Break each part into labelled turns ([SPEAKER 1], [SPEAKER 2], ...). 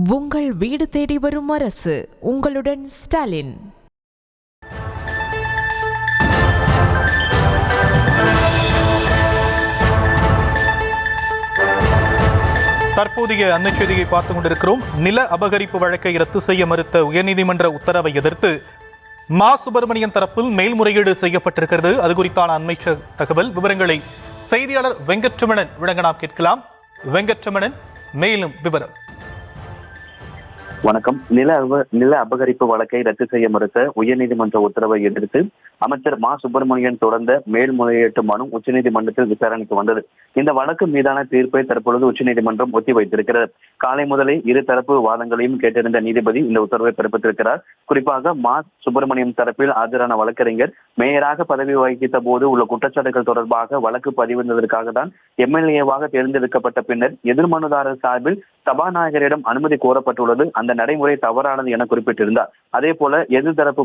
[SPEAKER 1] உங்கள் வீடு தேடி வரும் அரசு. உங்களுடன் ஸ்டாலின்.
[SPEAKER 2] தற்போதைய அண்மை செய்தியை பார்த்துக் கொண்டிருக்கிறோம். நில அபகரிப்பு வழக்கை ரத்து செய்ய மறுத்த உயர்நீதிமன்ற உத்தரவை எதிர்த்து மா. சுப்பிரமணியன் தரப்பில் மேல்முறையீடு செய்யப்பட்டிருக்கிறது. அது குறித்தான அண்மை தகவல் விவரங்களை செய்தியாளர் வெங்கட்ரமணன் வழங்க நாம் கேட்கலாம். வெங்கட்ரமணன், மேலும் விவரம்.
[SPEAKER 3] வணக்கம். நில அபகரிப்பு வழக்கை ரத்து செய்ய மறுத்த உயர்நீதிமன்ற உத்தரவை எதிர்த்து அமைச்சர் மா. சுப்பிரமணியன் தொடர்ந்த மேல்முறையீட்டு மனு உச்சநீதிமன்றத்தில் விசாரணைக்கு வந்தது. இந்த வழக்கு மீதான தீர்ப்பை தற்பொழுது உச்சநீதிமன்றம் ஒத்திவைத்திருக்கிறது. காலை முதலே இரு தரப்பு வாதங்களையும் கேட்டிருந்த நீதிபதி இந்த உத்தரவை பிறப்பித்திருக்கிறார். குறிப்பாக மா. சுப்பிரமணியம் தரப்பில் ஆஜரான வழக்கறிஞர் மேயராக பதவி வகித்த போது உள்ள குற்றச்சாட்டுகள் தொடர்பாக வழக்கு பதிவிடுவதற்காக தான் எம்எல்ஏவாக தேர்ந்தெடுக்கப்பட்ட பின்னர் எதிர்மனுதாரர் சார்பில் சபாநாயகரிடம் அனுமதி கோரப்பட்டுள்ளது. அந்த நடைமுறை தவறானது என குறிப்பிட்டிருந்தார். அதே போல எதிர்தரப்பு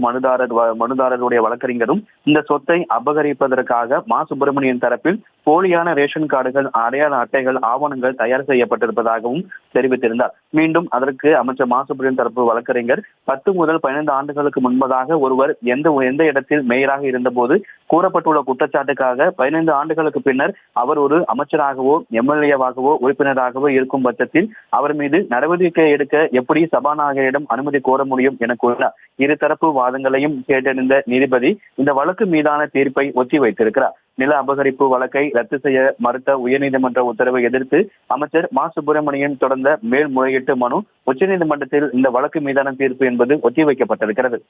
[SPEAKER 3] மனுதாரருடைய வழக்கறிஞரும் இந்த சொத்தை அபகரிப்பதற்காக மா. சுப்பிரமணியன் தரப்பில் போலியான ரேஷன் கார்டுகள், அடையாள அட்டைகள், ஆவணங்கள் தயார் செய்யப்பட்டிருப்பதாகவும் தெரிவித்திருந்தார். மீண்டும் அதற்கு அமைச்சர் மா. சுப்பிரமணியன் தரப்பு வழக்கறிஞர் 10 முதல் 15 ஆண்டுகளுக்கு முன்பதாக ஒருவர் எந்த இடத்தில் மேயராக இருந்தபோது கூறப்பட்டுள்ள குற்றச்சாட்டுக்காக 15 ஆண்டுகளுக்கு பின்னர் அவர் ஒரு அமைச்சராகவோ எம்எல்ஏவாகவோ உறுப்பினராகவோ இருக்கும் பட்சத்தில் அவர் மீது நடவடிக்கை எடுக்க எப்படி சபாநாயகரிடம் அனுமதி கோர முடியும் என கூறினார். இருதரப்பு வாதங்களையும் கேட்டறிந்த நீதிபதி இந்த வழக்கு மீதான தீர்ப்பை ஒத்தி வைத்திருக்கிறார். நில அபகரிப்பு வழக்கை ரத்து செய்ய மறுத்த உயர்நீதிமன்ற உத்தரவை எதிர்த்து அமைச்சர் மா. சுப்பிரமணியன் தொடர்ந்த மேல்முறையீட்டு மனு உச்சநீதிமன்றத்தில் இந்த வழக்கு மீதான தீர்ப்பு என்பது ஒத்திவைக்கப்பட்டிருக்கிறது.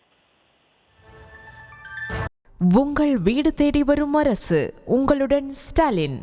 [SPEAKER 1] உங்கள் வீடு தேடி வரும் அரசு. உங்களுடன் ஸ்டாலின்.